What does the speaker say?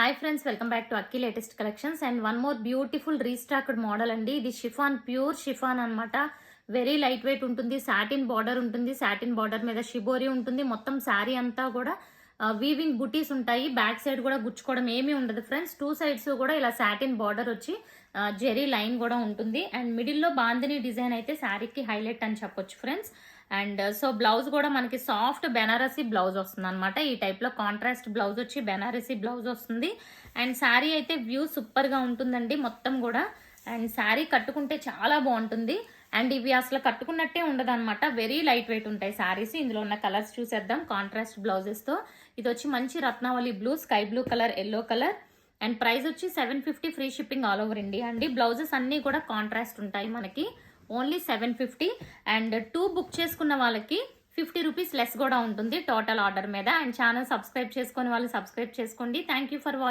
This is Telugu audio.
Hi friends, welcome back to Akki latest collections and one more beautiful restocked model అండి. ఇది షిఫాన్, ప్యూర్ షిఫాన్ అన్నమాట. వెరీ లైట్ వెయిట్ ఉంటుంది. సాటిన్ బార్డర్ ఉంటుంది. సాటిన్ బార్డర్ మీద షిబోరి ఉంటుంది. మొత్తం శారీ అంతా కూడా వీవింగ్ బుటీస్ ఉంటాయి. బ్యాక్ సైడ్ కూడా గుచ్చుకోవడం ఏమీ ఉండదు ఫ్రెండ్స్. టూ సైడ్స్ కూడా ఇలా సాటిన్ బార్డర్ వచ్చి జెరీ లైన్ కూడా ఉంటుంది. అండ్ మిడిల్లో బాందిని డిజైన్ అయితే శారీకి హైలైట్ అని చెప్పొచ్చు ఫ్రెండ్స్. అండ్ సో బ్లౌజ్ కూడా మనకి సాఫ్ట్ బెనారసీ బ్లౌజ్ వస్తుంది అనమాట. ఈ టైప్ లో కాంట్రాస్ట్ బ్లౌజ్ వచ్చి బెనారసీ బ్లౌజ్ వస్తుంది. అండ్ శారీ అయితే వ్యూ సూపర్ గా ఉంటుందండి మొత్తం కూడా. అండ్ శారీ కట్టుకుంటే చాలా బాగుంటుంది. అండ్ ఇవి అసలు కట్టుకున్నట్టే ఉండదు అనమాట. వెరీ లైట్ వెయిట్ ఉంటాయి శారీస్. ఇందులో ఉన్న కలర్స్ చూసేద్దాం. కాంట్రాస్ట్ బ్లౌజెస్ తో ఇది వచ్చి మంచి Ratnavali blue, sky blue colour, yellow colour. And price వచ్చి 750, free shipping all over India అండి. బ్లౌజెస్ అన్ని కూడా కాంట్రాస్ట్ ఉంటాయి మనకి. ఓన్లీ 750. అండ్ 2 బుక్ చేసుకున్న వాళ్ళకి 50 రూపీస్ లెస్ కూడా ఉంటుంది టోటల్ ఆర్డర్ మీద. అండ్ ఛానల్ సబ్స్క్రైబ్ చేసుకుని వాళ్ళు సబ్స్క్రైబ్ చేసుకోండి. Thank you for watching.